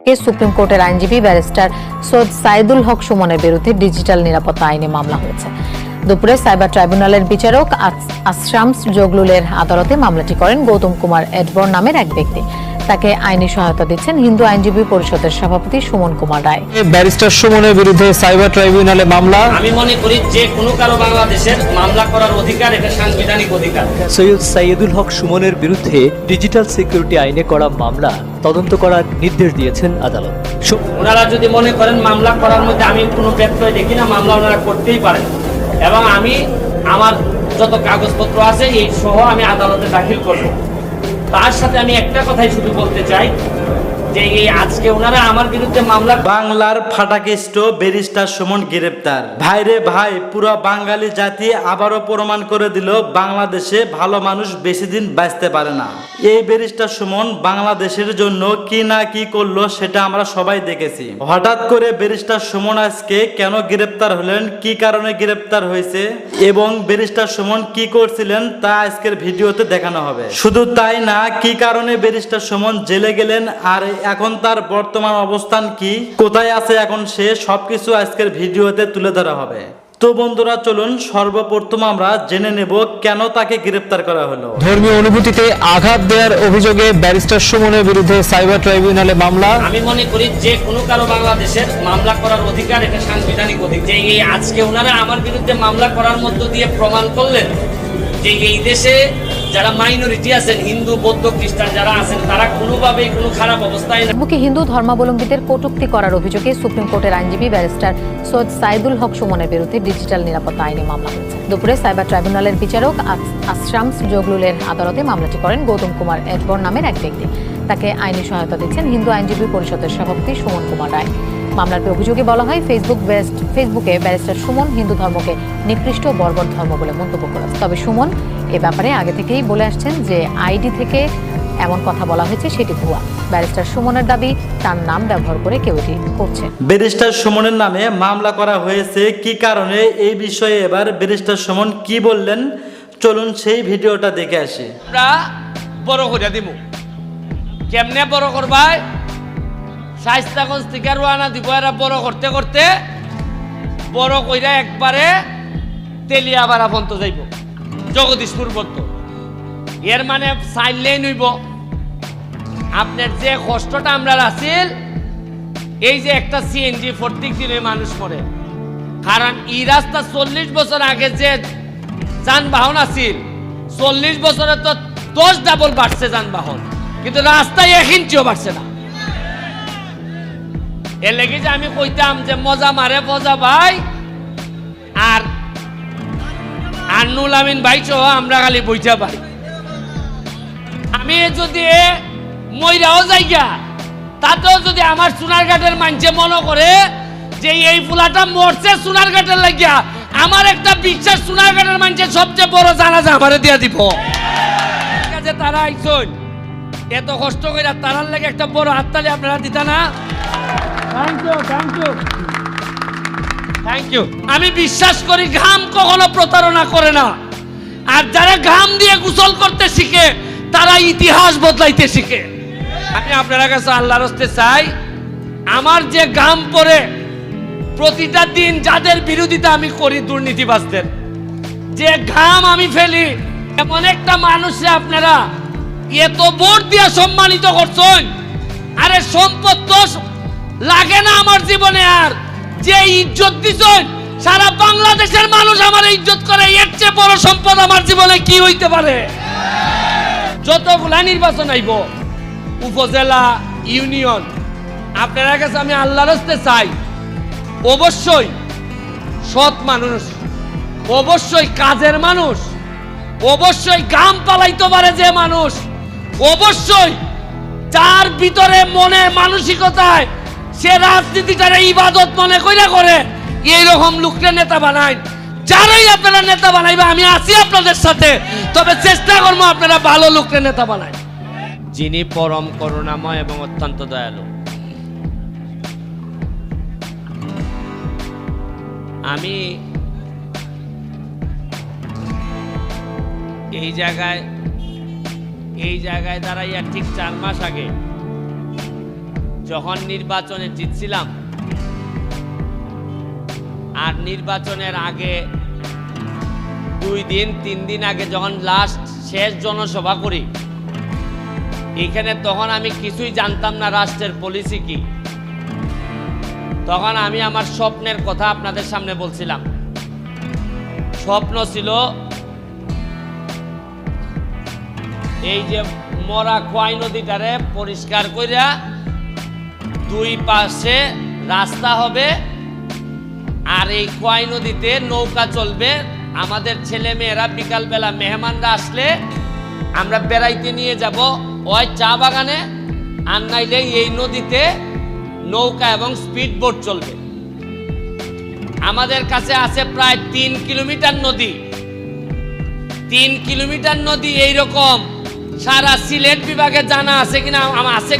অভিযোগে সুপ্রিম কোর্টের আইনজীবী ব্যারিস্টার সৈয়দ সাইদুল হক সুমনের বিরুদ্ধে ডিজিটাল নিরাপত্তা আইনে মামলা হয়েছে। দুপুরে সাইবার ট্রাইব্যুনালের বিচারক আশরামস জগলুলের আদালতে মামলাটি করেন গৌতম কুমার এডবর নামের এক ব্যক্তি। তাকে আইনি সহায়তা দিচ্ছেন হিন্দু আইনজীবী পরিষদের সভাপতি সুমন কুমার রায়। ব্যারিস্টার সুমনের বিরুদ্ধে সাইবার ট্রাইব্যুনালে মামলা। আমি মনে করি যে কোনো কারো বাংলাদেশের মামলা করার অধিকার এটা সাংবিধানিক অধিকার। সৈয়দ সাইদুল হক সুমনের বিরুদ্ধে ডিজিটাল সিকিউরিটি আইনে করা মামলা তদন্ত করার নির্দেশ দিয়েছেন আদালত। ওনারা যদি মনে করেন মামলা করার মধ্যে আমি কোনো ব্যত্যয় দেখি না, মামলা ওনারা করতেই পারেন এবং আমি আমার যত কাগজপত্র আছে এই সহ আমি আদালতে দাখিল করব। তার সাথে আমি একটা কথাই শুধু বলতে চাই যে এই আজকে ওনারা আমার বিরুদ্ধে মামলা। বাংলার ফাটাকেষ্ট ব্যারিস্টার সুমন গ্রেপ্তার। ভাইরে ভাই, পুরো বাঙালি জাতি আবারও প্রমাণ করে দিল বাংলাদেশে ভালো মানুষ বেশি দিন বাঁচতে পারে না। এই ব্যারিস্টার সুমন বাংলাদেশের জন্য কি না কি করলো সেটা আমরা সবাই দেখেছি। হঠাৎ করে ব্যারিস্টার সুমন আজকে কেন গ্রেপ্তার হলেন, কি কারণে গ্রেপ্তার হয়েছে এবং ব্যারিস্টার সুমন কি করছিলেন তা আজকের ভিডিওতে দেখানো হবে। শুধু তাই না, কি কারণে ব্যারিস্টার সুমন জেলে গেলেন আর এখন তার বর্তমান অবস্থান কি, কোথায় আছে এখন সে, সবকিছু আজকের ভিডিওতে তুলে ধরা হবে। তো বন্ধুরা চলুন সর্বপ্রথম আমরা জেনে নেব কেন তাকে গ্রেফতার করা হলো। ধর্মীয় অনুভূতিতে আঘাত দেওয়ার অভিযোগে ব্যারিস্টার সুমনের বিরুদ্ধে সাইবার ট্রাইব্যুনালে মামলা। আমি মনে করি যে কোনো কারো বাংলাদেশের মামলা করার অধিকার এটা সাংবিধানিক অধিকার। এই আজকে ওনারা আমার বিরুদ্ধে মামলা করার মধ্য দিয়ে প্রমাণ করলেন যে এই দেশে যারা মাইনরিটি আছেন, হিন্দু বৌদ্ধ খ্রিস্টান যারা আছেন, তারা কোনোভাবেই কোনো খারাপ অবস্থায় না। ফেসবুকে হিন্দু ধর্মাবলম্বীদের কটূক্তি করার অভিযোগে সুপ্রিম কোর্টের আইনজীবী ব্যারিস্টার সৈয়দ সাইদুল হক সুমনের বিরুদ্ধে ডিজিটাল নিরাপত্তা আইনে মামলা হয়েছে। দুপুরে সাইবার ট্রাইব্যুনালের বিচারক আশরামস জগলুলের আদালতে মামলাটি করেন গৌতম কুমার এডবর নামের এক ব্যক্তি। তাকে আইনি সহায়তা দিচ্ছেন হিন্দু আইনজীবী পরিষদের সভাপতি সুমন কুমার রায়। মামলার অভিযোগে বলা হয় ফেসবুকে ব্যারিস্টার সুমন হিন্দু ধর্মকে নিকৃষ্ট ও বর্বর ধর্ম বলে মন্তব্য করেন। তবে সুমন এ ব্যাপারে আগে থেকেই বলে আসছেন যে আইডি থেকে এমন কথা বলা হয়েছে সেটি ভুয়া। ব্যারিস্টার সুমনের দাবি তার নাম ব্যবহার করে কেউ এটি করছে। ব্যারিস্টার সুমনের নামে মামলা করা হয়েছে কি কারণে, এই বিষয়ে এবার ব্যারিস্টার সুমন কি বললেন চলুন সেই ভিডিওটা দেখে আসি। আমরা বড় করে দিব, কেমনে বড় করবাই, শাইস্তাগঞ্জ থেকে রোয়ানা দিব। এরা বড় করতে করতে বড় কইরা একবারে তেলিয়াবাড়া পর্যন্ত যাইব, জগদীশপুর পর্যন্ত। এর মানে সাইলেই নইব আপনার যে কষ্টটা আমরা আসিল, এই যে একটা সিএনজি প্রত্যেক দিনে মানুষ মরে, কারণ এই রাস্তা 40 বছর আগে যে যানবাহন আছিল, 40 বছরে তো 10 ডাবল বাড়ছে যানবাহন, কিন্তু রাস্তায় 1 ইঞ্চিও বাড়ছে না। এর লেগে যে আমি কইতাম যে মজা মারে মজা ভাই, আর আন্নুল আমিন ভাই সহ আমরা খালি বইটা পাই। আমি যদি মইরাও যাইগা, তাতেও যদি আমার সোনারঘাটের মানুষে মনে করে যে এই ফুলাটা মরছে সোনারঘাটের লাগিয়া, আমার একটা বিশ্বাস সোনারঘাটের মানুষের সবচেয়ে বড় জানাজা আমারে দিয়া দিব। তারা আইসন এত কষ্ট করে, তারার লাগে একটা বড় হাততালি আপনারা দিতা না? Thank you. আমি বিশ্বাস করি ঘাম কখনো প্রতারণা করে না, আর যারা ঘাম দিয়ে গোসল করতে শিখে তারা ইতিহাস বদলাইতে শিখে। আমি আপনার কাছে আল্লাহর হস্তে চাই, আমার যে ঘাম পড়ে প্রতিটা দিন যাদের বিরোধিতা আমি করি, দুর্নীতিবাজদের যে ঘাম আমি ফেলি, এমন একটা মানুষে আপনারা এত ভোট দিয়ে সম্মানিত করছেন। আরে সম্পদ তো লাগে না আমার জীবনে, আর যে ইজ্জত দিছেন সারা বাংলাদেশের মানুষ আমার ইজ্জত করে, এর চেয়ে বড় সম্পদ আমার জীবনে কি হইতে পারে? যতগুলা নির্বাচন আইব, উপজেলা, ইউনিয়ন, আপনার কাছে আমি আল্লাহর হস্তে চাই, অবশ্যই সৎ মানুষ, অবশ্যই কাজের মানুষ, অবশ্যই গাম পালাইতে পারে যে মানুষ, অবশ্যই যার ভিতরে মনে মানসিকতায় সে রাজনীতিটারে ইবাদত মনে করে এইরকম লোককে নেতা বানায়। যারাই আপনারা নেতা বানাইবে আমি আছি আপনাদের সাথে, তবে চেষ্টা করবো আপনারা ভালো লোককে নেতা বানায়, যিনি পরম করুণাময় এবং অত্যন্ত দয়ালু। আমি এই জায়গায় দাঁড়াইয়া ঠিক 4 মাস আগে যখন নির্বাচনে জিতছিলাম আর নির্বাচনের আগে 2 দিন 3 দিন আগে যখন লাস্ট শেষ জনসভা করি এখানে, তখন আমি কিছুই জানতাম না রাষ্ট্রের পলিসি কি। তখন আমি আমার স্বপ্নের কথা আপনাদের সামনে বলছিলাম। স্বপ্ন ছিল এই যে মরা খোয়াই নদীটারে পরিষ্কার কইরা 2 পাশে রাস্তা হবে, আর এই খোয়াই নদীতে নৌকা চলবে। আমাদের ছেলে মেয়েরা বিকালবেলা মেহমানরা আসলে আমরা বেড়াইতে নিয়ে যাব ওই চা বাগানে, আর নাইলে এই নদীতে নৌকা এবং স্পিড বোট চলবে। আমাদের কাছে আছে প্রায় 3 কিলোমিটার নদী। 3 কিলোমিটার নদী এইরকম সারা সিলেট বিভাগে জানা আছে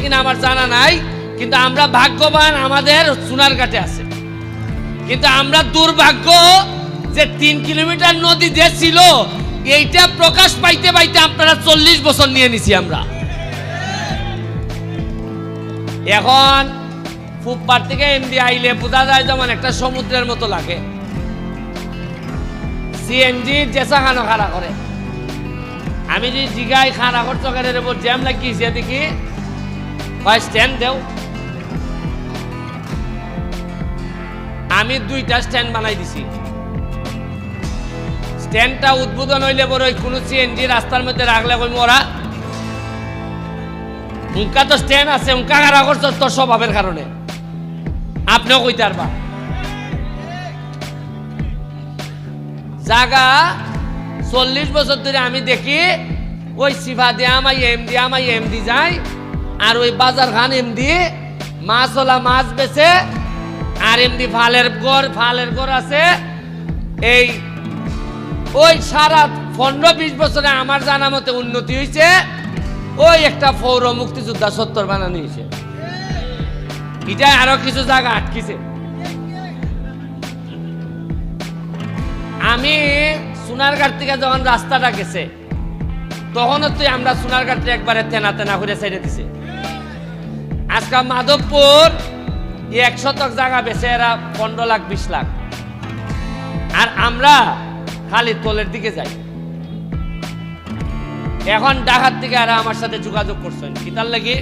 কিনা আমার জানা নাই, কিন্তু আমরা ভাগ্যবান আমাদের সোনারঘাটে আছে। কিন্তু আমরা দুর্ভাগ্য যে 3 কিলোমিটার নদী যে ছিল এইটা প্রকাশ পাইতে পাইতে আপনারা 40 বছর নিয়ে নিছি আমরা। এখন ফুটপাত থেকে এমডি আইলে বোঝা যায় যেমন একটা সমুদ্রের মতো লাগে। সিএনজি জেসা খানো খাড়া করে, আমি যদি জিগাই খাড়া করছো কেন রে, জ্যাম লাগিয়েছে দেখি হয় স্ট্যান্ড দেও। আমি 2টা স্ট্যান্ড বানাই দিছি। স্ট্যান্ডটা উদ্বোধন হইলে বড় কোনো সিএনজি রাস্তার মধ্যে রাখলে কই মোরা উনকা তো স্ট্যান্ড আছে, উনকা খাড়া করছো তোর স্বভাবের কারণে। আপনিও কইতে পারবা জায়গা 40 বছর ধরে আমি দেখি ওই সিফা দিয়ে আমাই এমডি যায়, আর ওই বাজার খান এমডি মাছওয়ালা মাছ বেচে, আর এমডি ফালের ঘর আছে। এই ওই সারা 15-20 বছরে আমার জানা মতে উন্নতি হয়েছে। ওই একটা পৌর মুক্তিযোদ্ধা 70 বানানো হয়েছে, এটা আরো কিছু জায়গা আটকিছে। আমি সোনারঘাট থেকে যখন রাস্তাটা গেছে তখনও তো আমরা সোনারঘাটে একবারে তেনা তেনা করে ছেড়ে দিছে। আজকে মাধবপুর 1 শতক জায়গা বেছে এরা 15 লাখ 20 লাখ, আর আমরা খালি তলের দিকে যাই। এখন ঢাকার থেকে এরা আমার সাথে যোগাযোগ করছেন কি তার লাগি।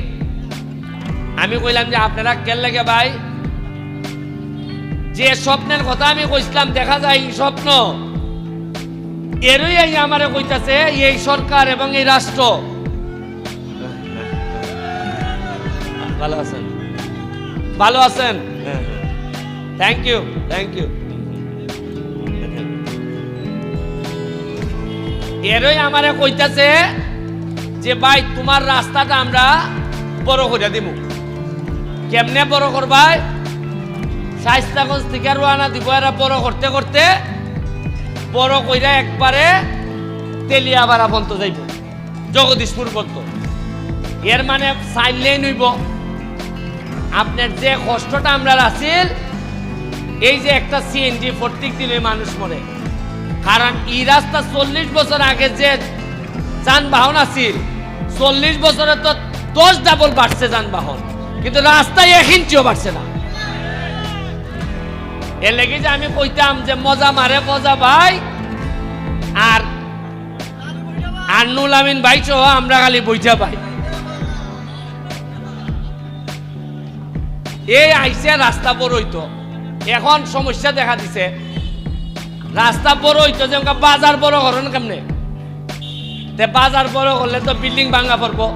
আমি কইলাম যে আপনারা কেন লাগে ভাই, যে স্বপ্নের কথা আমি কইছিলাম দেখা যায় এই স্বপ্ন এরই আমারে কইতাছে এই সরকার এবং এই রাষ্ট্র। ভালো আছেন? ভালো আছেন? Thank you. এরই আমারে কইতাছে যে ভাই তোমার রাস্তাটা আমরা বড় করে দিব। কেমনে বড় করবাই? শাইস্তাগঞ্জ থেকে রওনা দিব, এরা বড় করতে করতে বড় কইরা একবারে তেলিয়াবাড়া পর্যন্ত যাইব, জগদীশপুর পর্যন্ত। এর মানে 4 লেন হইব। আপনার যে কষ্টটা আমরা আছিল, এই যে একটা সিএনজি প্রত্যেক দিনে মানুষ মরে, কারণ এই রাস্তা 40 বছর আগে যে যানবাহন আছিল 40 বছরে তো 10 ডাবল বাড়ছে যানবাহন, কিন্তু রাস্তায় 1 ইঞ্চিও বাড়ছে না। এর লেগে যে আমি কইতাম যে মজা মারে মজা ভাই, আর নুল আমিন ভাই সহ আমরা খালি বইটা পাই। এই আইসে রাস্তা বড় হইতো, এখন সমস্যা দেখা দিছে। রাস্তা বড় হইতো যে বাজার বড় করেন কেমনে? বাজার বড় করলে তো বিল্ডিং ভাঙা পড়বো।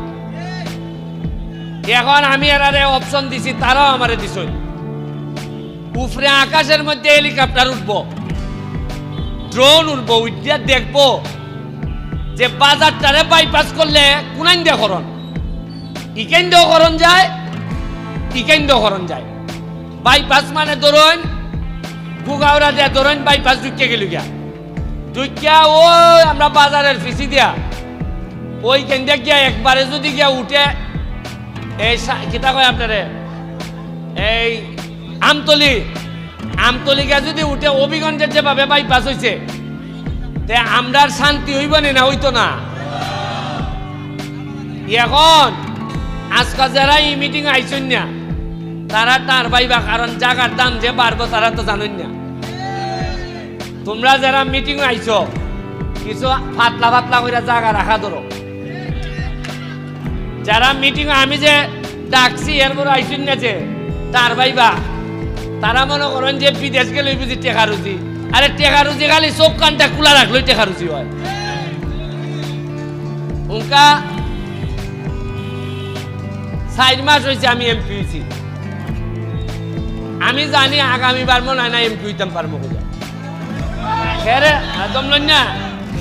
এখন আমি এরারে অপশন দিছি, তারাও আমারে দিছ উপরে আকাশের মধ্যে হেলিকপ্টার উঠবো, ড্রোন উঠবো, উঠিয়া দেখবো যে বাজারটারে বাইপাস করলে কোনাইন দিয়ে করণ, ইকেন দিয়েও করণ যায়, ইকেন দিয়েও করণ যায়। বাইপাস মানে ধরুন গুগাওরা দিয়ে ধরুন বাইপাস ঢুকে গেল গিয়া, ঢুকিয়া ওই আমরা বাজারের ফিসি দিয়া ওই কেন্দ্রে গিয়া একবারে যদি গিয়া উঠে এই কিতা কয় আপনারে এই আমতলি গিয়া যদি উঠে অভিগঞ্জের যেভাবে বাইপাস হয়েছে, তে আমরা শান্তি হইব না? হইতো না। এখন আজকাল যারা এই মিটিং আইসেন না, তারা টার পাইবা, কারণ জায়গার দাম যে বাড়বো তারা তো জানেন না। তোমরা যারা মিটিং আইছো কিছু ফাতলা ফাতলা করে জায়গা রাখা ধরো। যারা মিটিং আমি যে ডাকছি এরপর আইসুন না যে টার পাইবা, তারা মনে করেন যে বিদেশ গেলে বুঝি টেকা রুজি। আরে টেকা রুজি খালি চোখ কানটা খোলা রাখলেই টেকা রুজি হয়। উনকা 4 মাস হয়েছে আমি এমপি হয়েছি। আমি জানি আগামীবার মনে হয় না এমপি হইতাম পারবো কোথাও। খেরে জমলেন না,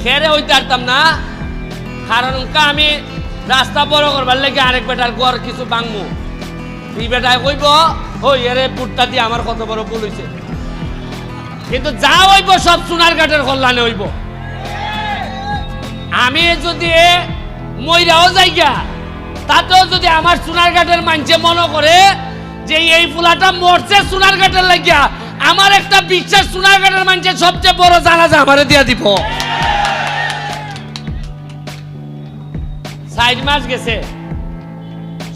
খেরে হইতে পারতাম না, কারণ উনকা আমি রাস্তা বড় করবার লেগে আরেক বেটার ঘর কিছু ভাঙবো। এই বেটায় কইব ওই এরে পুটটা দিয়ে আমার কত বড় ভুল হয়েছে। কিন্তু যা হইব সব সোনারঘাটের কল্যাণে হইব। আমি যদি মইরাও যাইগা তাতেও যদি আমার সোনারঘাটের মানুষে মনে করে যে এই ফুলাটা মরছে সোনারঘাটের লাগিয়া, আমার একটা বিশ্বাস সোনারঘাটের মানুষের সবচেয়ে বড় জানাজা আমারে দিয়া দিব। 4 মাস গেছে,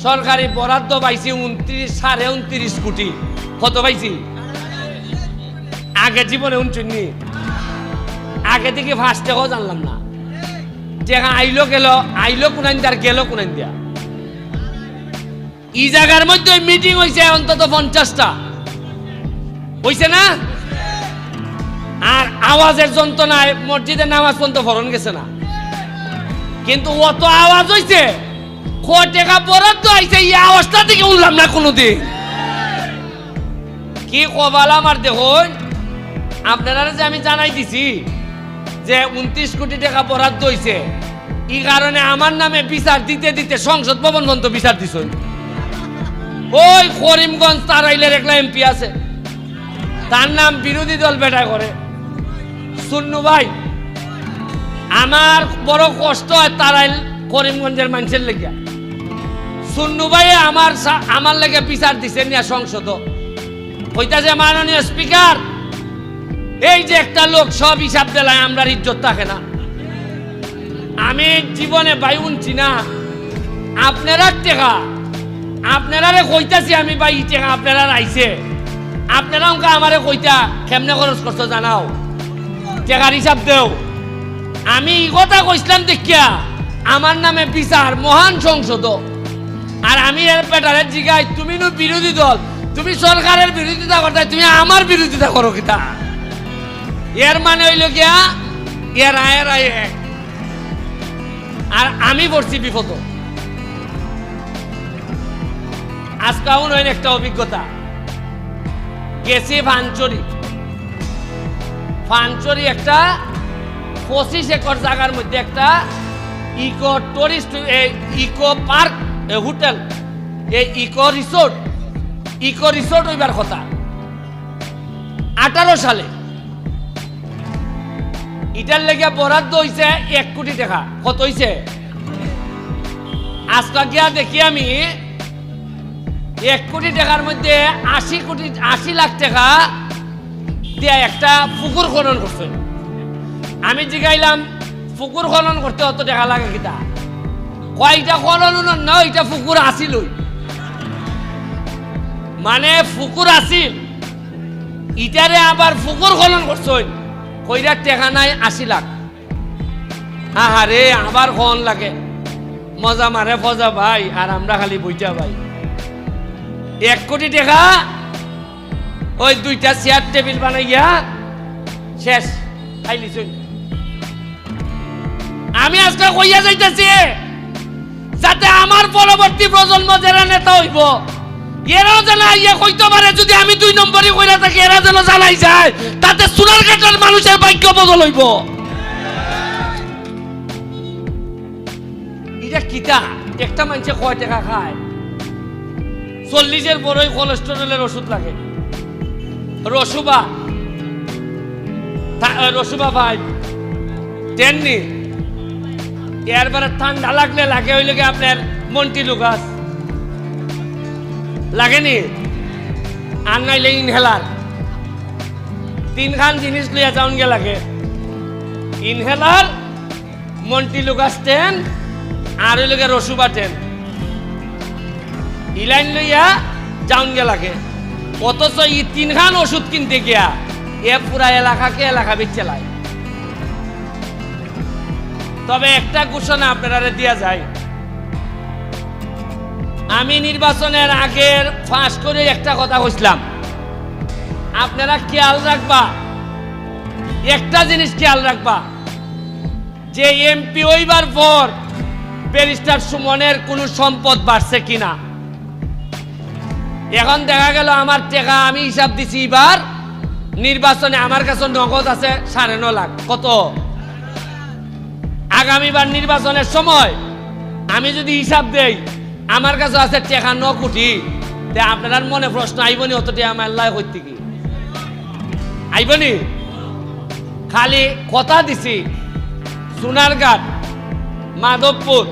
সরকারি বরাদ্দ পাইছি 29.5 কোটি। কত পাইছি? আগে জীবনে 29, আগে থেকে ফার্স্ট টাকাও জানলাম না। টাকা আইলো গেল, আইলো কোনাইন আর গেল কোনাইন দিয়া। এই জায়গার মধ্যে মিটিং হয়েছে অন্তত 50টা হয়েছে না। আর আওয়াজের যন্ত্রণায় মসজিদের নামাজ পর্যন্ত ফরন গেছে না। কিন্তু অত আওয়াজ হয়েছে, টাকা বরাদ্দ আইছে, এই আওয়াজটা থেকে উঠলাম না কোনোদিন। কি কবাল আমার দেখুন, আপনারা যে আমি জানাই দিছি যে 29 কোটি টাকা বরাদ্দ হয়েছে, এই কারণে আমার নামে বিচার দিতে দিতে সংসদ ভবন পর্যন্ত বিচার দিছ। ওই করিমগঞ্জ তারাইলের একলা এমপি আছে, তার নাম বিরোধী দল বেটা করে। সুন্নু ভাই, আমার বড় কষ্ট হয় তারাইল করিমগঞ্জের মানুষের লেগে। সুন্নু ভাই আমার লেগে বিচার দিছে নিয়ে সংসদ। কইতাছে মাননীয় স্পিকার, এই যে একটা লোক সব হিসাব দিলায় আমরা ইজ্জত থাকে না। আমি জীবনে ভাই উনছি না আপনারা টেকা, আপনারা কইতাছি আমি ভাই টেকা আপনারা আইছে, আপনারা আমারে কইতা কেমনে খরচ করছো জানাও, টেকার হিসাব দেও। আমি এই কথা কইছিলাম দেখিয়া আমার নামে বিচার মহান সংসদ। আর আমি এর পেটারের জিগাই, তুমি নো বিরোধী দল, তুমি সরকারের বিরোধিতা করতে, তুমি আমার বিরোধিতা করো কিতা? এর মানে হইল গিয়া এর আয়ের আয় এক। আর আমি পড়ছি বিপদ। আজকাল নয় একটা অভিজ্ঞতা গেছি ফানচরি একটা 25 একর জায়গার মধ্যে একটা eco tourist eco park hotel, এই ইকো রিসোর্ট হইবার কথা 18 সালে। এটার লেগে বরাদ্দ হয়েছে 1 কোটি টাকা। কত হয়েছে? আজকা গিয়া দেখি আমি 1 কোটি টাকার মধ্যে 80 লাখ টাকা দিয়ে একটা পুকুর খনন করছে। আমি জিগাইলাম পুকুর খনন করতে অত টাকা লাগে কিতা? কয়টা খনন না, এটা পুকুর আসিল, মানে পুকুর আসিল, ইটারে আবার পুকুর খনন করছে। কইরা টাকা নাই 80 লাখ। আহারে আবার খন লাগে, মজা মারে ফজা ভাই, আর আমরা খালি বইটা ভাই। 1 কোটি টাকা ওই 2টা চেয়ার টেবিল বানাইয়া শেষ খাইলিছ। আমি আজকে কইয়া যাইতেছি যাতে আমার পরবর্তী প্রজন্ম যারা নেতা হইব এরাও যেন ইয়ে কইতে পারে, যদি আমি 2 নম্বরই কইরা থাকি এরা যেন জানাই যায়, তাতে সোনারঘাটের মানুষের ভাগ্য বদল হইব। এটা কিতা? একটা মানুষে কয় টাকা খায়? 40-এর বড়ই কোলেস্টেরলের ওষুধ লাগে, রসুবা ভাই টেননি। এরবারে ঠান্ডা লাগলে লাগে হইলে আপনার মন্টিলুকাস লাগেনি, আর নাইলে ইনহেলার। 3 খান জিনিস লইয়া যাওন গে লাগে, ইনহেলার, মন্টিলুকাস 10 আর হইলে রসুবা 10। ইলাইন লইয়া যাউন গেলাকে, অথচ এই 3 খান ওষুধ কিনতে গিয়া এ পুরা এলাকাকে এলাকা বেচেলায়। তবে একটা ঘোষণা আপনারা দিয়া যায়, আমি নির্বাচনের আগের ফাঁস করে একটা কথা কইছিলাম, আপনারা খেয়াল রাখবা, একটা জিনিস খেয়াল রাখবা, যে এমপি হইবার পর ব্যারিস্টার সুমনের কোনো সম্পদ বাড়ছে কিনা। এখন দেখা গেল আমার টাকা আমি হিসাব দিছি, এবার নির্বাচনে আমার কাছে নগদ আছে 9.5 লাখ। কত? আগামীবার নির্বাচনের সময় আমি যদি হিসাব দেই আমার কাছে আছে টাকা 9 কোটি, আপনার মনে প্রশ্ন আইবনি অত টাকা আমার লাই করতে কি আইবনি? খালি কথা দিছি, সোনারঘাট, মাধবপুর,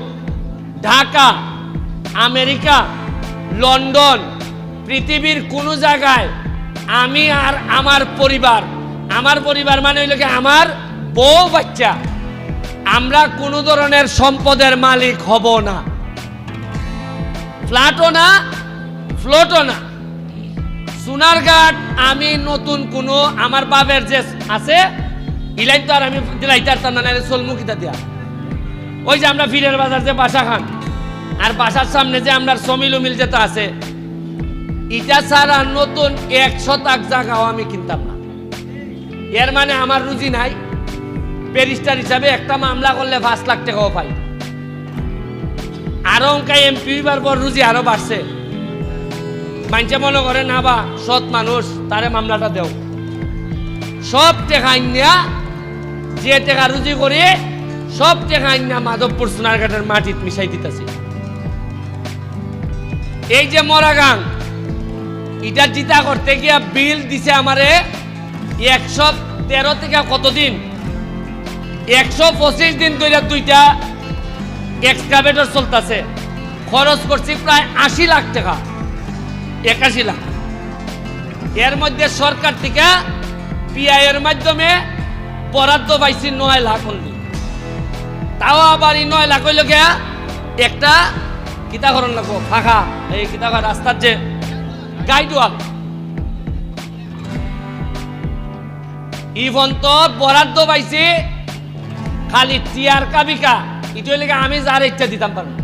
ঢাকা, আমেরিকা, লন্ডন, পৃথিবীর কোন জায়গায় আমি আর আমার পরিবার মানে হইল কি আমার বউ বাচ্চা, আমরা কোন ধরনের সম্পদের মালিক হব না, ফ্ল্যাটও না, ফ্লোটও না। সোনারঘাট আমি নতুন কোন আমার বাবের যে আছে ইলাইন তো আর আমি দিলাইতার না সোলমুখিতা দিয়া, ওই যে আমরা ফিরের বাজার যে বাসা খান আর বাসার সামনে যে আমরা সমিল উমিল যেটা আছে, এটা ছাড়া নতুন 1 শতাক জায়গাও আমি কিনতাম না। এর মানে আমার রুজি নাই। ব্যারিস্টার হিসাবে একটা মামলা করলে 5 লাখ টাকাও পাই। আরো অঙ্কায় এমপি হইবার পর রুজি আরো বাড়ছে। মানুষে মনে করে না বা সৎ মানুষ, তারে মামলাটা দেও। সব টাকা আইনা, যে টাকা রুজি করে সব টাকা আইনা মাধবপুর সোনারঘাটের মাটিত মিশাই দিতেছে। এই যে মরাগাং, এটা জিতা করতে গিয়া বিল দিছে আমারে 113 থেকে কতদিন, 125 দিন ধরে 2টা এক্সকাভেটর চলতেছে। খরচ করছি প্রায় 80 লাখ টাকা, 81 লাখ। এর মধ্যে সরকার থেকে পিআই এর মাধ্যমে বরাদ্দ পাইছি 9 লাখ অনলি। তাও আবার এই 9 লাখ হইল গিয়া একটা কিতাকরণ লাগবো, ফাঁকা এই কিতাকর রাস্তার যে গাইডওয়াল, ইভন তো বরাদ্দ পাইছি খালি টিয়ার কাবিকা, এটা লেগে আমি যার ইচ্ছা দিতাম পারবো।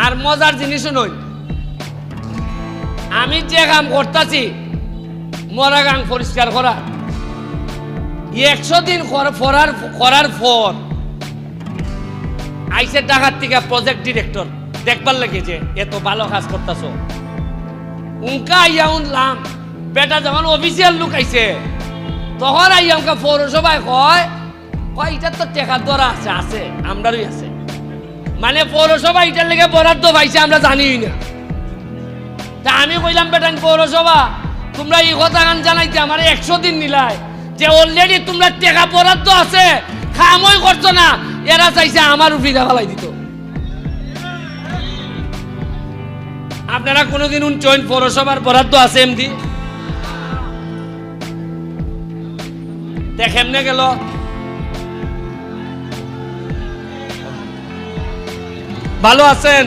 আর মজার জিনিস নই, আমি যে কাম করতেছি মরাগাং পরিষ্কার করা, 100 দিন করার পর আইসে ঢাকার থেকে প্রজেক্ট ডিরেক্টর দেখবার লাগে যে এত ভালো কাজ করতেছ। উনকা আইয়া উনলাম, বেটা যখন অফিসিয়াল লোক আইছে তখন আইয়া উনকা পৌরসভায় কয় এটা তো টেকার দরা আছে, আমরারই আছে। মানে পৌরসভা এটার লেগে বরাদ্দ পাইছে আমরা জানিই না। তা আমি কইলাম বেটা পৌরসভা, তোমরা এই কথা গান জানাইতে আমার 100 দিন নিলাই, যে অলরেডি তোমরা টাকা বরাদ্দ আছে, খামই করছো না। এরা চাইছে আমার উফিদা ফেলাই দিত। আপনারা কোনোদিন উনচইন পৌরসভার বরাদ্দ আছে এমনি দেখেমনে গেল? ভালো আছেন?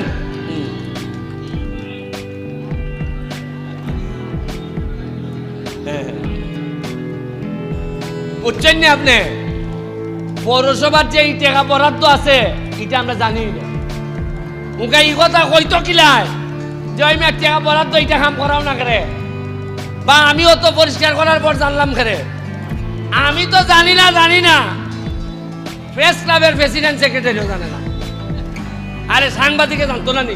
বুঝছেন না আপনি? পৌরসভার যে টাকা বরাদ্দ আছে এটা আমরা জানি না। ওকে এই কথা কইতো কিলায় যে ওই মেয়ে টাকা বরাদ্দ এটা কাম করাও না করে, বা আমিও তো পরিষ্কার করার পর জানলাম করে। আমি তো জানি না, প্রেস ক্লাবের প্রেসিডেন্ট সেক্রেটারিও জানে না। আরে সাংবাদিকে জানতো না নি,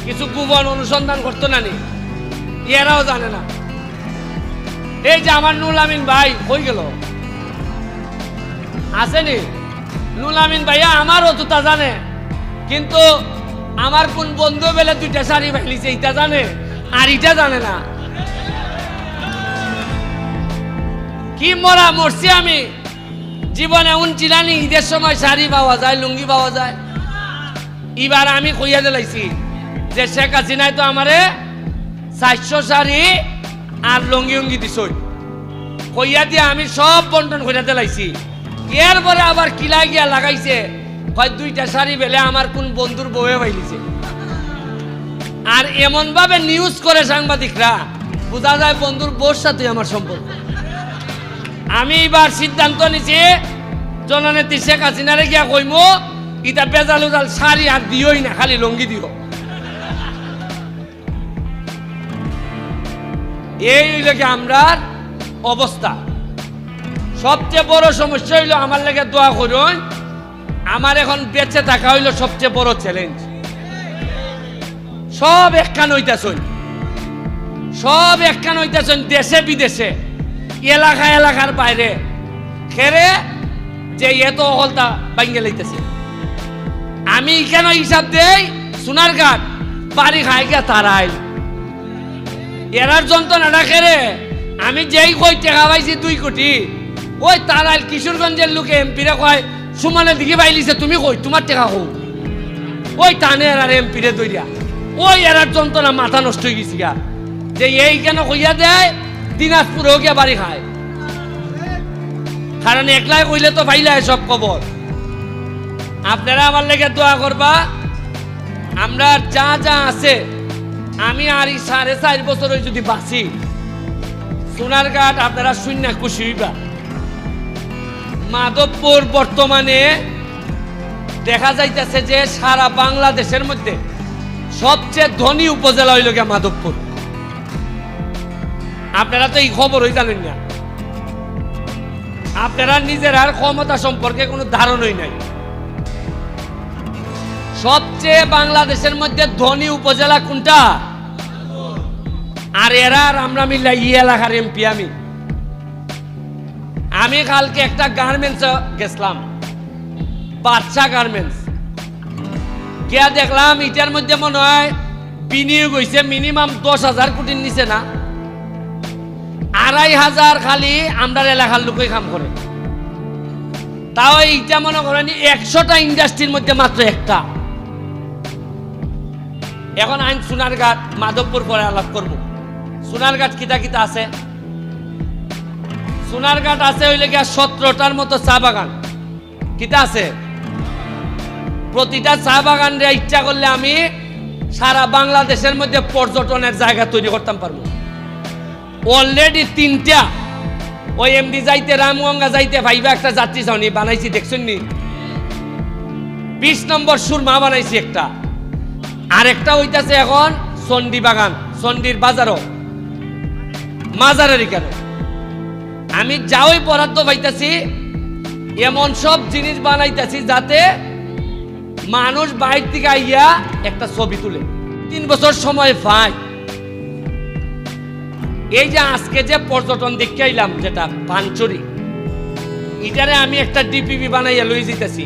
কিছু গোপন অনুসন্ধান করতো না নি, এরাও জানে না। এই যে আমার নুল আমিন ভাই হয়ে গেল আসেনি, নুল আমিন ভাইয়া আমার অতটা জানে, কিন্তু আমার কোন বন্ধু বেলে 2টা শাড়ি ভাইলিছে এটা জানে, আর এটা জানে না। কি মরছি আমি জীবনে উনচিলানি, ঈদের সময় শাড়ি পাওয়া যায়, লুঙ্গি পাওয়া যায়। এবার আমি কইয়া দিলাইছি যে শেখ হাসিনায় তো আমারে 400 শাড়ি আর লুঙ্গি উঙ্গি দিছ, কইয়া দিয়ে আমি সব বন্টন কইয়া দিলাইছি। এরপরে আবার কিলা গিয়া লাগাইছে, হয় 2টা শাড়ি বেলে আমার কোন বন্ধুর বউয়ে পাইলিছে। আর এমন ভাবে নিউজ করে সাংবাদিকরা, বোঝা যায় বন্ধুর বোর সাথে আমার সম্পর্ক। আমি এবার সিদ্ধান্ত নিছি, জননেত্রী শেখ হাসিনারে গিয়া কইমো, ইটা বেজাল উজাল শাড়ি আর দিওই না, খালি লঙ্গি দিও। এই হইল কি আমরার অবস্থা। সবচেয়ে বড় সমস্যা হইল, আমার লেগে দোয়া করুন, আমার এখন বেঁচে থাকা হইল সবচেয়ে বড় চ্যালেঞ্জ। সব একখান হইতেছেন, সব একখান হইতেছেন, দেশে বিদেশে, এলাকা এলাকার বাইরে, খেরে যে এত হলতা ভাঙ্গে লইতেছে। আমি কেন হিসাব দেই, সোনারঘাট বাড়ি খাই গিয়া তারাই এরার যন্ত্রণাটা খেরে। আমি যেই কই টাকা পাইছি 2 কোটি, ওই তারাইল কিশোরগঞ্জের লোকে এমপিরে কয় সুমনের দিকে পাইলিছে, তুমি কই তোমার টাকা কো, ওই টানে এরার এমপিরে দইরা, ওই এরার যন্ত্রণা মাথা নষ্ট হয়ে গেছি গা, যে এই কেন কইয়া দেয় দিনাজপুরেও গিয়া বাড়ি খায়। কারণ একলাই কইলে তো পাইলাই সব খবর। আপনারা আমার লেগে দোয়া করবা, আমরা যা যা আছে, আমি আর 4.5 বছর যদি বাঁচি, সোনারঘাট আপনারা শূন্য খুশি হইবা। মাধবপুর বর্তমানে দেখা যাইতেছে যে সারা বাংলাদেশের মধ্যে সবচেয়ে ধনী উপজেলা হইল গিয়া মাধবপুর। আপনারা তো এই খবরই জানেন না, আপনারা নিজের আর ক্ষমতা সম্পর্কে কোনো ধারণাই নাই। সবচেয়ে বাংলাদেশের মধ্যে ধনী উপজেলা কোনটা? আর এরা আর আমরা মিল্লা ই এলাকার এমপি। আমি কালকে একটা গার্মেন্টস গেছিলাম, বাদশা গার্মেন্টস, গিয়া দেখলাম এটার মধ্যে মনে হয় বিনিয়োগ হয়েছে মিনিমাম 10,000 কোটির নিচে না, 2,500 খালি আমরা এলাকার লোকই কাম করে। তাও এইটা মনে করেন 100টা ইন্ডাস্ট্রির মধ্যে মাত্র একটা। এখন আইন সোনারঘাট মাধবপুর পরে আলাপ করব। সোনারঘাট কিতা কিতা আছে? সোনারঘাট আছে হইলে গিয়া 17টার মতো চা বাগান। কিতা আছে? প্রতিটা চা বাগান রে ইচ্ছা করলে আমি সারা বাংলাদেশের মধ্যে পর্যটনের জায়গা তৈরি করতাম পারবো। অলরেডি 3টা, ওই এমডি যাইতে রামগঙ্গা যাইতে ভাইবা একটা যাত্রী ছাউনি বানাইছি, দেখছেন নি? 20 নম্বর সুরমা বানাইছি একটা, আর একটা হইতাছে এখন চন্ডী বাগান, চন্ডীর বাজারও মাজারেরই কেন। আমি যাওই বরাদ্দ পাইতাছি, এমন সব জিনিস বানাইতেছি যাতে মানুষ বাইর থেকে আইয়া একটা ছবি তুলে। 3 বছর সময় পাই। এই যে আজকে যে পর্যটন দেখতে আইলাম, যেটা পাঞ্চরি, এটারে আমি একটা ডিপিপি বানাইয়া লই যেতেছি।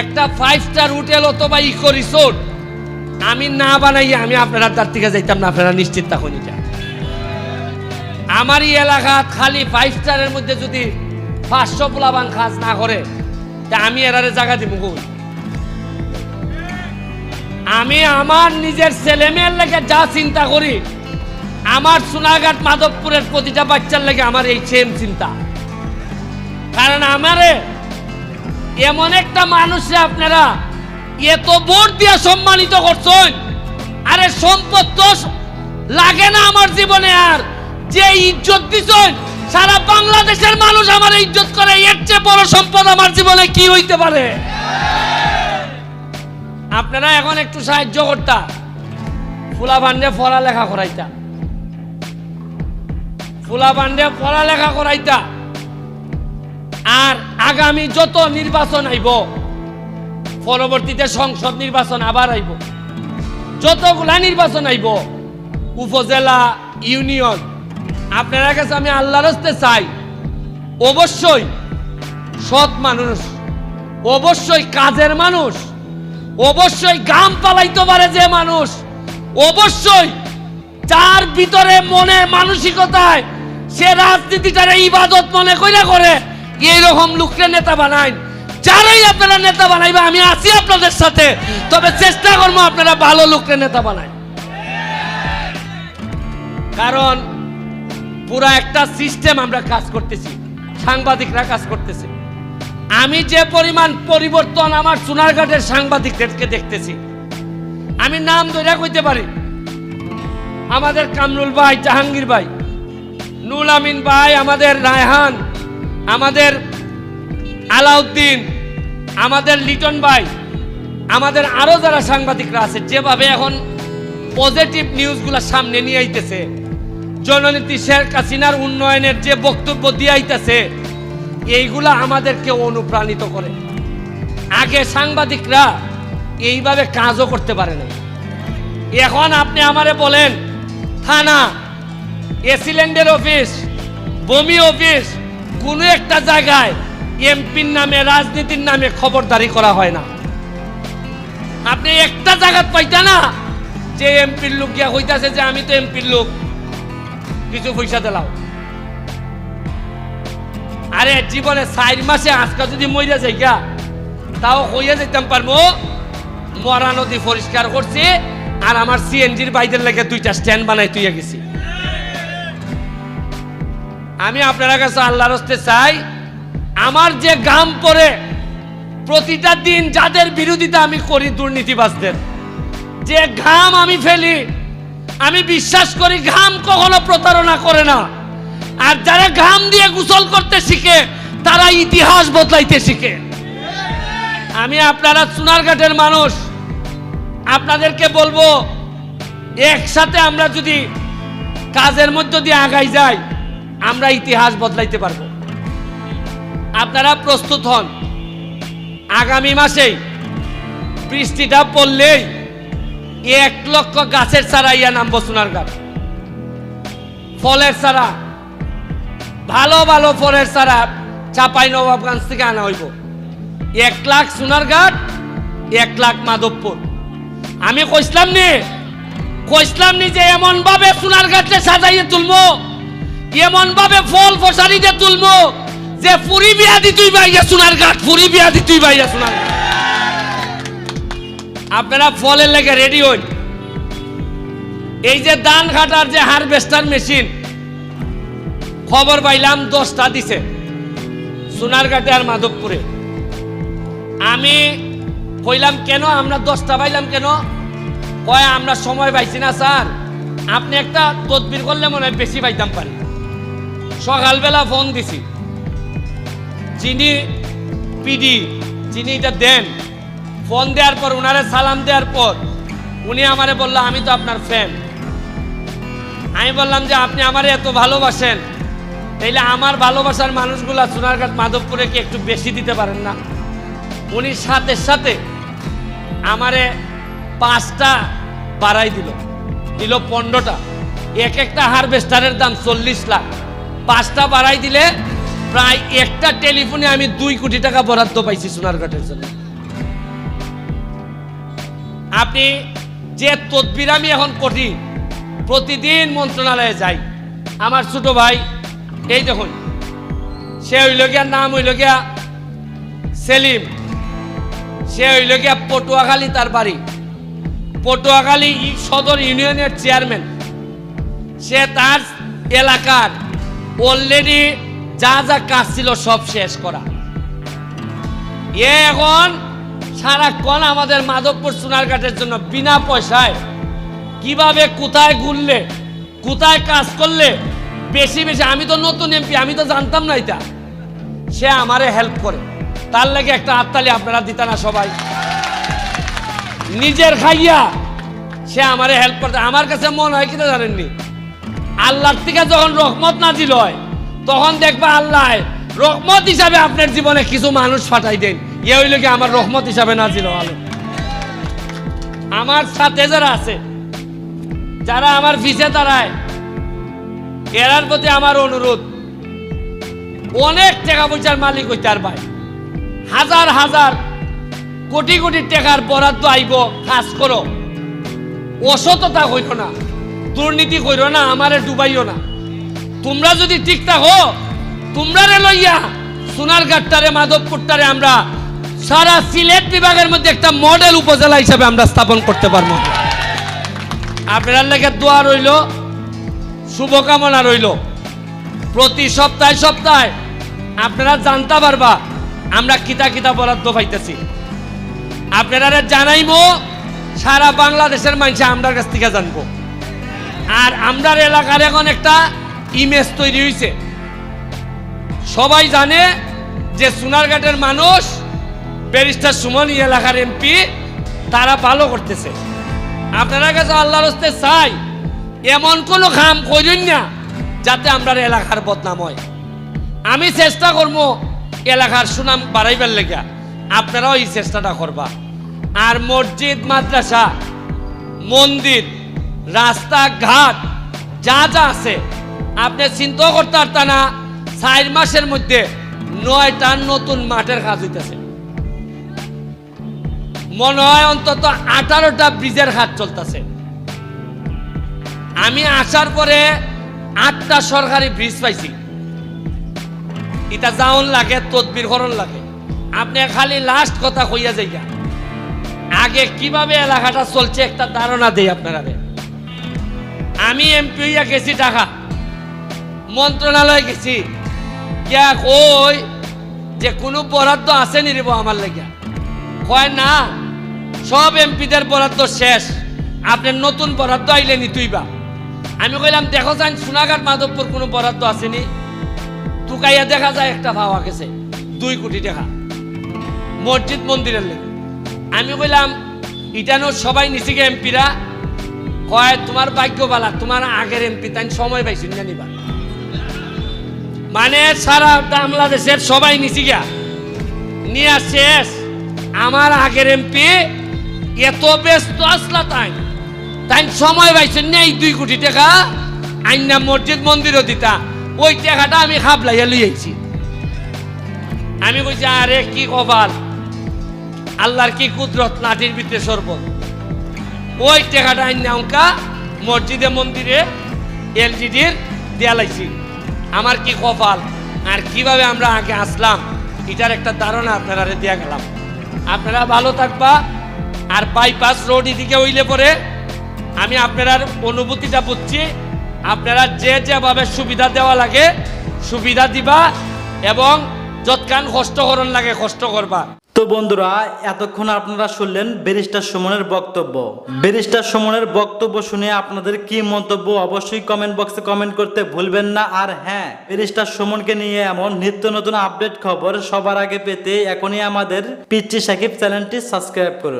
একটা 5 স্টার হোটেল অথবা ইকো রিসোর্ট আমি না বানাইয়া আমি আপনারা তার থেকে যাইতাম না, আপনারা নিশ্চিত থাকুন। এটা আমার এই এলাকা খালি 5 স্টারের মধ্যে যদি 500 পোলাবান কাজ না করে, তা আমি এরারে জায়গা দিব কই? আমি আমার নিজের ছেলে মেয়ের লেগে যা চিন্তা করি, আমার সোনারঘাট মাধবপুরের প্রতিটা বাচ্চার লেগে আমার এই সেম চিন্তা। কারণ আমারে এমন একটা মানুষে আপনারা এত ভোট দিয়ে সম্মানিত করছেন, আরে সম্পদ তো লাগে না আমার জীবনে, আর যে ইজ্জত দিছেন সারা বাংলাদেশের মানুষ আমার ইজ্জত করে, এর চেয়ে বড় সম্পদ আমার জীবনে কি হইতে পারে? আপনারা এখন একটু সাহায্য করতা, ফুলা ভান্ডে পড়ালেখা করাইতা, ফুলা ভান্ডে পড়ালেখা করাইতা। আর আগামী যত নির্বাচন আইব, পরবর্তীতে সংসদ নির্বাচন আবার আইব, যতগুলা নির্বাচন আইব, উপজেলা, ইউনিয়ন, আপনার কাছে আমি আল্লাহর হস্তে চাই, অবশ্যই সৎ মানুষ, অবশ্যই কাজের মানুষ, অবশ্যই গাম পালাইতে পারে যে মানুষ, অবশ্যই যার ভিতরে মনে মানসিকতায় সে রাজনীতিটারে ইবাদত মনে কইরা করে, এইরকম লোককে নেতা বানায়। যারাই আপনারা নেতা বানাইবে আমি আছি আপনাদের সাথে, তবে চেষ্টা করবো আপনারা ভালো লোককে নেতা বানায়। কারণ পুরা একটা সিস্টেম আমরা কাজ করতেছি, সাংবাদিকরা কাজ করতেছে। আমি যে পরিমাণ পরিবর্তন আমার সোনারঘাটের সাংবাদিকদেরকে দেখতেছি, আমি নাম ধরে কইতে পারি, আমাদের কামরুল ভাই, জাহাঙ্গীর ভাই, নুল আমিন ভাই, আমাদের রায়হান, আমাদের আলাউদ্দিন, আমাদের লিটন ভাই, আমাদের আরো যারা সাংবাদিকরা আছে, যেভাবে এখন পজিটিভ নিউজগুলো সামনে নিয়ে আইতেছে, জননেত্রী শেখ হাসিনার উন্নয়নের যে বক্তব্য দিয়ে আইতেছে, এইগুলা আমাদেরকে অনুপ্রাণিত করে। আগে সাংবাদিকরা এইভাবে কাজও করতে পারে না। এখন আপনি আমারে বলেন, থানা, এসিল্যান্ডের অফিস, বমি অফিস, কোনো একটা জায়গায় এমপির নামে, রাজনীতির নামে খবরদারি করা হয় না। আপনি একটা জায়গা পাইতা না যে এমপির লোক গিয়া হইতাছে যে আমি তো এমপির লোক, কিছু পয়সা দিলাম। আরে জীবনে 4 মাসে আজকে যদি মইরা যাই গা, তাও হইয়া যেতাম পারবো মরা নদী পরিষ্কার করছি আর আমার সিএনজির বাইদের লেগে 2টা স্ট্যান্ড বানাই তুইয়া গেছি। আমি আপনার কাছে আল্লাহর হস্তে চাই, আমার যে গাম পড়ে প্রতিটা দিন যাদের বিরোধিতা আমি করি, দুর্নীতিবাজদের যে ঘাম আমি ফেলি, আমি বিশ্বাস করি ঘাম কখনো প্রতারণা করে না। আর যারা ঘাম দিয়ে গোসল করতে শিখে তারা ইতিহাস বদলাইতে শিখে। আমি আপনারা সোনারঘাটের মানুষ, আপনাদেরকে বলবো, একসাথে আমরা যদি কাজের মধ্য দিয়ে আগাই যাই, আমরা ইতিহাস বদলাইতে পারবো। আপনারা প্রস্তুত হন। আগামী মাসেই বৃষ্টিটা পড়লেই 1 লক্ষ গাছের চারা ইয়া নামবো সোনারঘাট। ফলের চারা, ভালো ভালো ফলের চারা চাঁপাইনবাবগঞ্জ থেকে আনা হইব। 1 লাখ সোনারঘাট, 1 লাখ মাধবপুর। আমি কইসলাম নি যে এমন ভাবে সোনারঘাটে সাজাইয়ে তুলবো, এমন ভাবে ফল ফসারি দিয়ে তুলবো যে পুরি বিয়া দিতুই ভাইয়া সোনারঘাট, পুরি বিয়া দিতুই ভাইয়া সোনারঘাট। আপনারা ফলের লেগে রেডি হন। এই যে ধান কাটার যে হারভেস্টার মেশিন, খবর পাইলাম 10টা দিছে সোনারঘাটে আর মাধবপুরে। আমি কইলাম কেন আমরা 10টা পাইলাম কেন? কয় আমরা সময় পাইছি না স্যার, আপনি একটা তদবির করলে মনে হয় বেশি পাইতাম পারি। সকালবেলা ফোন দিছি, যিনি পিডি, যিনি এটা দেন, ফোন দেওয়ার পর উনারে সালাম দেওয়ার পর উনি আমারে বলল আমি তো আপনার ফ্যান। আমি বললাম যে আপনি আমারে এত ভালোবাসেন, তাইলে আমার ভালোবাসার মানুষগুলা সোনারঘাট মাধবপুরে কি একটু বেশি দিতে পারেন না? উনি সাথে সাথে আমারে 5টা বাড়াই দিল 15টা। একটা হারভেস্টারের দাম 40 লাখ। 5টা বাড়াই দিলে প্রায় একটা টেলিফোনে আমি 2 কোটি টাকা বরাদ্দ পাইছি সোনারঘাটের জন্য। আপনি যে তদবির আমি এখন করি, প্রতিদিন মন্ত্রণালয়ে যাই। আমার ছোট ভাই, এই দেখুন, সে হইল গিয়া, নাম হইল গিয়া সেলিম, সে হইল গিয়া পটুয়াখালী, তার বাড়ি পটুয়াখালী সদর ইউনিয়নের চেয়ারম্যান। সে তার এলাকার অলরেডি যা যা কাজ ছিল সব শেষ করা। এখন সারাক্ষণ আমাদের মাধবপুর সোনারঘাটের জন্য বিনা পয়সায় কিভাবে কোথায় ঘুরলে, কোথায় কাজ করলে বেশি বেশি, আমি তো নতুন এমপি, আমি তো জানতাম না এটা, সে আমারে হেল্প করে। তার লাগে একটা হাততালি আপনারা দিতা না সবাই? নিজের খাইয়া সে আমারে হেল্প করতে। আমার কাছে মনে হয় কিনা জানেননি, আল্লাহর থেকে যখন রহমত নাজিল হয় তখন দেখবা আল্লাহ রহমত হিসাবে আপনার জীবনে কিছু মানুষ ফাটাই দেন। এ হইল কি আমার রহমত হিসাবে নাজিল হলো। আমার সাথে যারা আছে, যারা আমার পিছে দাঁড়ায়, এরার প্রতি আমার অনুরোধ, অনেক টাকা পয়সার মালিক হইতে আর ভাই, হাজার হাজার কোটি কোটি টাকার বরাদ্দ আইব, কাজ করো, অসততা হইল না, দুর্নীতি কইর না, আমারে ডুবাইও না। তোমরা যদি ঠিক থাকো, তোমরা রে লইয়া সোনারঘাটটারে, মাধবপুরটারে আমরা সারা সিলেট বিভাগের মধ্যে একটা মডেল উপজেলা হিসাবে আমরা স্থাপন করতে পারবো। আপনার লেগে দোয়া রইল, শুভকামনা রইল। প্রতি সপ্তাহে সপ্তাহে আপনারা জানতে পারবা আমরা কিতা কিতা বরাদ্দ পাইতেছি। আপনারা জানাইবো সারা বাংলাদেশের মানুষ আমরার কাছ থেকে জানবো। আর আমরার এলাকার এখন একটা ইমেজ তৈরি হয়েছে, সবাই জানে যে সোনারঘাটের মানুষ ব্যারিস্টার সুমন এই এলাকার এমপি, তারা ভালো করতেছে। আপনারা কাছে আল্লাহর হস্তে চাই এমন কোনো কাম করেন না যাতে আমরা এলাকার বদনাম হয়। আমি চেষ্টা করবো এলাকার সুনাম বাড়াইবার লেগা, আপনারাও এই চেষ্টাটা করবা। আর মসজিদ, মাদ্রাসা, মন্দির, রাস্তাঘাট যা যা আছে আপনি চিন্তা করতে পারতেন না 4 মাসের মধ্যে 9টা নতুন মাঠের কাজ হইতেছে। মনে হয় অন্তত 18টা ব্রিজের কাজ চলতেছে। আমি আসার পরে 8টা সরকারি ব্রিজ পাইছি। এটা যাওন লাগে, তদবির করণ লাগে। আপনি খালি লাস্ট কথা কইয়া যাইয়া আগে কিভাবে এলাকাটা চলছে একটা ধারণা দেই আপনারা। আমি এমপি হইয়া গেছি ঢাকা, মন্ত্রণালয়ে গেছি, গিয়া কই যে কোনো বরাদ্দ আছে নি রেব আমার লাগিয়া? কয় না, সব এমপিদের বরাদ্দ শেষ, আপনার নতুন বরাদ্দ আইলে নি তুইবা। আমি কইলাম দেখো যান সোনাঘাট মাধবপুর কোনো বরাদ্দ আসেনি। টুকাইয়া দেখা যায় একটা পাওয়া গেছে 2 কোটি টাকা মসজিদ মন্দিরের লেগে। আমি কইলাম ইটানো সবাই নিচে গে এমপিরা। কয় তোমার ভাগ্য বালা, তোমার আগের এমপি তাই সময় পাইছি না নিবা। মানে সারা বাংলাদেশের সবাই নিচে গিয়া নিয়ে শেষ, আমার আগের এমপি এত ব্যস্ত আসলা তাই সময় পাইছেন না এই 2 কোটি টাকা আইনা মসজিদ মন্দিরও দিতা। ওই টাকাটা আমি খাবলাইয়া লইয়াছি। আমি কইছি আরে কি কপাল, আল্লাহর কি কুদরত, লাঠির ভিতরে শরবত। ওই টাকাটা আইনা অঙ্কা মসজিদে মন্দিরে এলজিডির দেয়া লাইছি। আমার কি কপাল, আর কিভাবে আমরা আগে আসলাম এটার একটা ধারণা আপনারা দিয়া গেলাম। আপনারা ভালো থাকবা। আর বাইপাস রোড এদিকে হইলে পরে আমি আপনার অনুভূতিটা বুঝছি। আপনারা যে যেভাবে সুবিধা দেওয়া লাগে সুবিধা দিবা এবং যৎকান কষ্ট করন লাগে কষ্ট করবা। তো বন্ধুরা, এতক্ষণ আপনারা শুনলেন ব্যারিস্টার সুমনের বক্তব্য। ব্যারিস্টার সুমনের বক্তব্য শুনে আপনাদের কি মন্তব্য অবশ্যই কমেন্ট বক্সে কমেন্ট করতে ভুলবেন না। আর হ্যাঁ, ব্যারিস্টার সুমনকে নিয়ে এমন নিত্য নতুন আপডেট খবর সবার আগে পেতে এখনই আমাদের পিচ্চি সাকিব চ্যানেলটি সাবস্ক্রাইব করুন।